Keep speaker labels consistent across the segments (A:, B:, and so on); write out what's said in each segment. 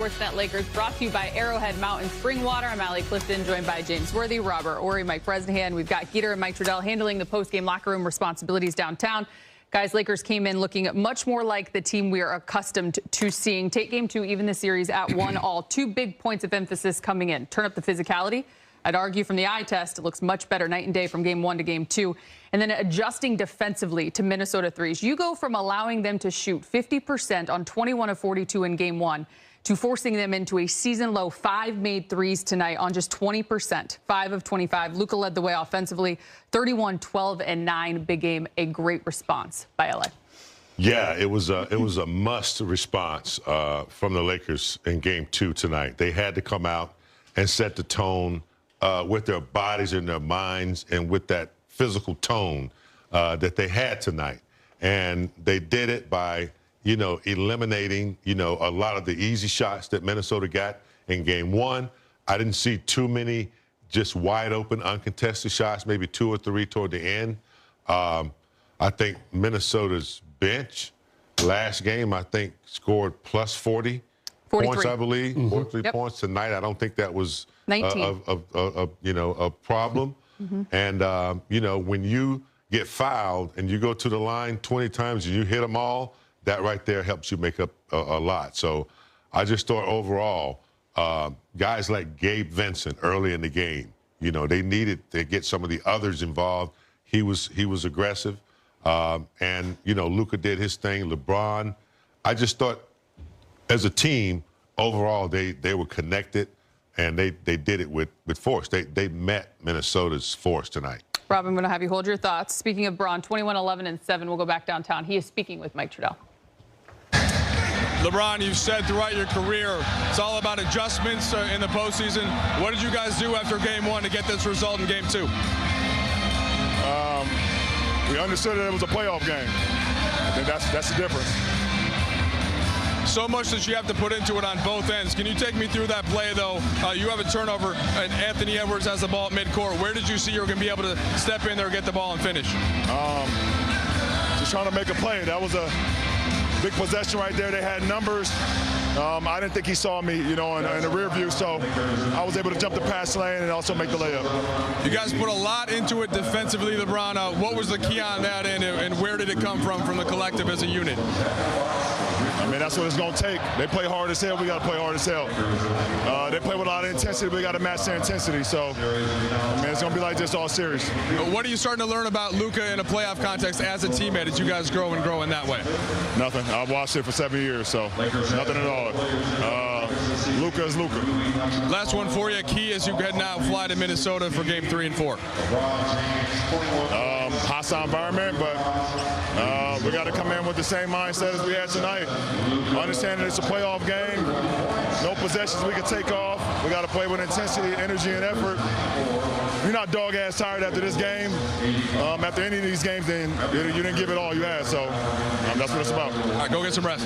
A: Sportsnet Lakers, brought to you by Arrowhead Mountain Spring Water. I'm Allie Clifton, joined by James Worthy, Robert Ory, Mike Bresnahan. We've got Geeter and Mike Trudell handling the post-game locker room responsibilities downtown. Guys, Lakers came in looking much more like the team we are accustomed to seeing. Take Game 2, even the series at 1-all. 2 big points of emphasis coming in. Turn up the physicality. I'd argue from the eye test, it looks much better night and day from Game 1 to Game 2. And then adjusting defensively to Minnesota threes. You go from allowing them to shoot 50% on 21 of 42 in Game 1 to forcing them into a season-low 5 made threes tonight on just 20%, 5 of 25. Luka led the way offensively, 31, 12, and 9. Big game, a great response by LA.
B: Yeah, it was a must response from the Lakers in Game 2 tonight. They had to come out and set the tone with their bodies and their minds and with that physical tone that they had tonight. And they did it by, eliminating, a lot of the easy shots that Minnesota got in Game 1. I didn't see too many just wide open, uncontested shots, maybe 2 or 3 toward the end. I think Minnesota's bench last game, scored plus 40 points, I believe, 43 points tonight. I don't think that was
A: 19.
B: A problem. And, when you get fouled and you go to the line 20 times and you hit them all, that right there helps you make up a lot. So I just thought overall, guys like Gabe Vincent early in the game, they needed to get some of the others involved. He was aggressive. And, Luka did his thing. LeBron, I just thought as a team, overall, they were connected. And they did it with force. They met Minnesota's force tonight.
A: Rob, I'm going to have you hold your thoughts. Speaking of Bron, 21, 11, and 7. We'll go back downtown. He is speaking with Mike Trudell.
C: LeBron, you've said throughout your career, it's all about adjustments in the postseason. What did you guys do after Game 1 to get this result in Game 2?
D: We understood that it was a playoff game. I think that's the difference.
C: So much that you have to put into it on both ends. Can you take me through that play, though? You have a turnover, and Anthony Edwards has the ball at midcourt. Where did you see you were going to be able to step in there, get the ball, and finish?
D: Just trying to make a play. That was a big possession right there. They had numbers. I didn't think he saw me, in the rear view, so I was able to jump the pass lane and also make the layup.
C: You guys put a lot into it defensively, LeBron. What was the key on that end, and where did it come from the collective as a unit?
D: That's what it's going to take. They play hard as hell. We got to play hard as hell. They play with a lot of intensity. We got to match their intensity. So, it's going to be like this all series.
C: What are you starting to learn about Luka in a playoff context as a teammate as you guys grow in that way?
D: Nothing. I've watched it for 7 years, so nothing at all. Luka is Luka.
C: Last one for you. Key as you head now fly to Minnesota for Game 3 and 4.
D: Hostile environment, but we got to come in with the same mindset as we had tonight. Understanding it's a playoff game, no possessions we can take off. We got to play with intensity, energy, and effort. If you're not dog-ass tired after this game, after any of these games, then you didn't give it all you had. So that's what it's about.
C: All right, go get some rest.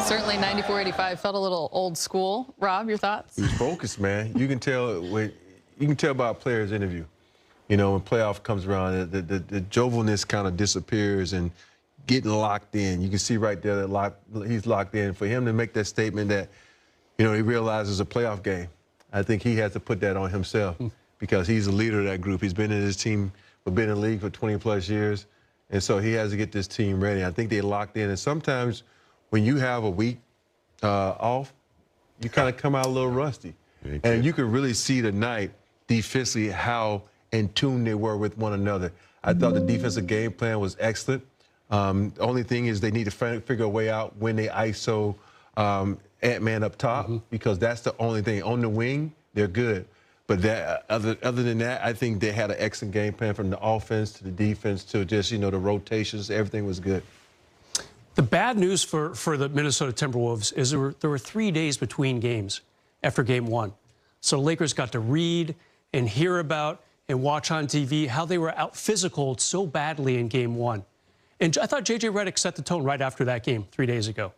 A: Certainly 94-85 felt a little old school. Rob, your thoughts?
E: He was focused, man. You can tell by a player's interview. When playoff comes around, the jovialness kind of disappears and getting locked in. You can see right there that he's locked in. For him to make that statement that, he realizes it's a playoff game, I think he has to put that on himself because he's the leader of that group. He's been in his team, been in the league for 20-plus years, and so he has to get this team ready. I think they locked in, and sometimes when you have a week off, you kind of come out a little rusty. And you could really see tonight defensively how in tune they were with one another. I thought the defensive game plan was excellent. The only thing is they need to figure a way out when they ISO Ant-Man up top because that's the only thing. On the wing, they're good. But other than that, I think they had an excellent game plan from the offense to the defense to just, the rotations. Everything was good.
F: The bad news for the Minnesota Timberwolves is there were 3 days between games after Game 1. So Lakers got to read and hear about and watch on TV how they were out physical so badly in Game 1. And I thought J.J. Redick set the tone right after that game 3 days ago.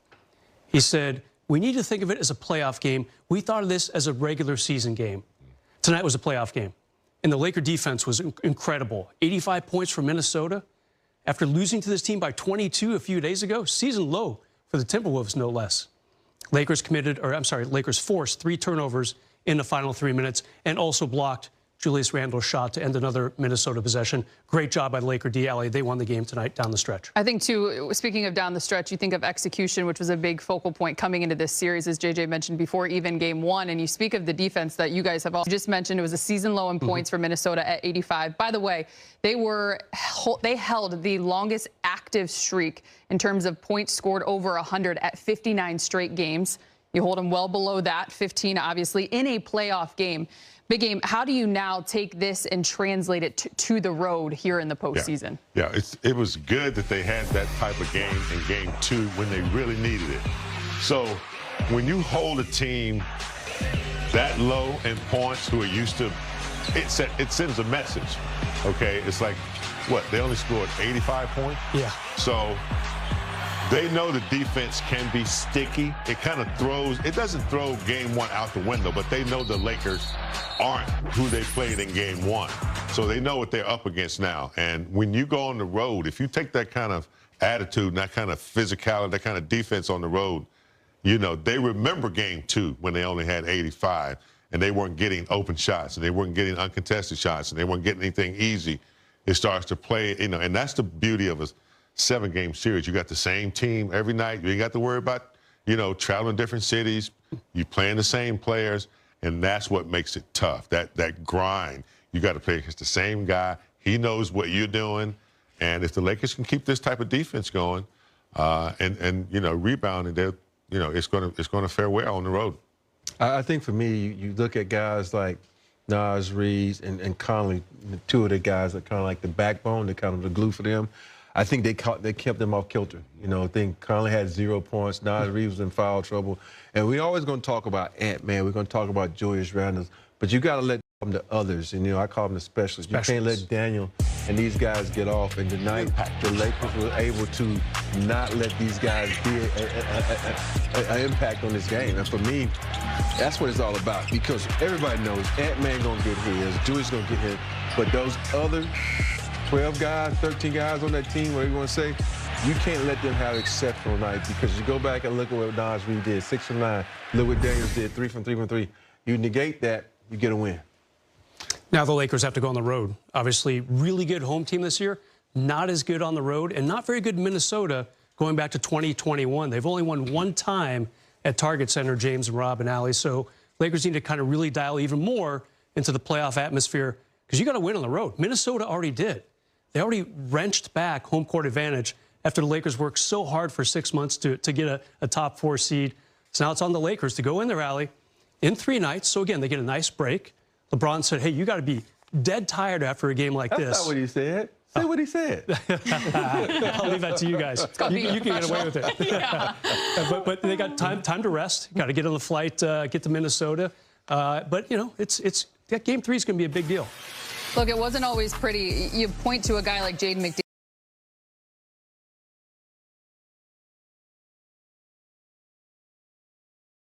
F: He said, we need to think of it as a playoff game. We thought of this as a regular season game. Tonight was a playoff game. And the Laker defense was incredible. 85 points for Minnesota. After losing to this team by 22 a few days ago, season low for the Timberwolves, no less. Lakers forced 3 turnovers in the final 3 minutes and also blocked Julius Randle's shot to end another Minnesota possession. Great job by Laker D. Alley. They won the game tonight down the stretch.
A: I think, too, speaking of down the stretch, you think of execution, which was a big focal point coming into this series, as JJ mentioned before, even game 1. And you speak of the defense that you guys have all just mentioned. It was a season low in points for Minnesota at 85. By the way, they held the longest active streak in terms of points scored over 100 at 59 straight games. You hold them well below that, 15, obviously, in a playoff game. Big game. How do you now take this and translate it to the road here in the postseason?
B: Yeah, it was good that they had that type of game in game 2 when they really needed it. So when you hold a team that low in points who are used to, it sends a message, okay? It's like, what, they only scored 85 points?
F: Yeah.
B: So they know the defense can be sticky. It kind of it doesn't throw game 1 out the window, but they know the Lakers aren't who they played in game 1. So they know what they're up against now. And when you go on the road, if you take that kind of attitude and that kind of physicality, that kind of defense on the road, you know, they remember game 2 when they only had 85 and they weren't getting open shots and they weren't getting uncontested shots and they weren't getting anything easy. It starts to play, you know, and that's the beauty of a 7-game series. You got the same team every night. You ain't got to worry about, you know, traveling different cities. You playing the same players, and that's what makes it tough. That grind. You got to play against the same guy. He knows what you're doing, and if the Lakers can keep this type of defense going, and you know, rebounding, they, you know, it's gonna fare well on the road.
E: I think for me, you look at guys like Naz Reid and Conley, 2 of the guys that kind of like the backbone, they're kind of the glue for them. I think they kept them off kilter. You know, I think Conley had 0 points. Naz Reid was in foul trouble. And we're always going to talk about Ant-Man. We're going to talk about Julius Randle. But you got to let them the others. And, you know, I call them the specialists. You can't let Daniel and these guys get off. And tonight, the Lakers were able to not let these guys be an impact on this game. And for me, that's what it's all about. Because everybody knows Ant-Man going to get his, Julius going to get his. But those other 12 guys, 13 guys on that team, whatever you want to say, you can't let them have exceptional night because you go back and look at what Naz Reid did, 6 from 9. Look what Daniels did, 3 from 3. You negate that, you get a win.
F: Now the Lakers have to go on the road. Obviously, really good home team this year, not as good on the road, and not very good in Minnesota going back to 2021. They've only won 1 time at Target Center, James and Rob and Alley. So Lakers need to kind of really dial even more into the playoff atmosphere because you got to win on the road. Minnesota already did. They already wrenched back home court advantage after the Lakers worked so hard for 6 months to get a top 4 seed. So now it's on the Lakers to go in their alley in 3 nights. So again, they get a nice break. LeBron said, hey, you got to be dead tired after a game like this.
E: That's not what he said. Say what he said.
F: I'll leave that to you guys. You can get away with it.
A: Yeah.
F: but they got time to rest. Got to get on the flight, get to Minnesota. But, you know, that game 3 is going to be a big deal.
A: Look, it wasn't always pretty. You point to a guy like Jaden McDaniels.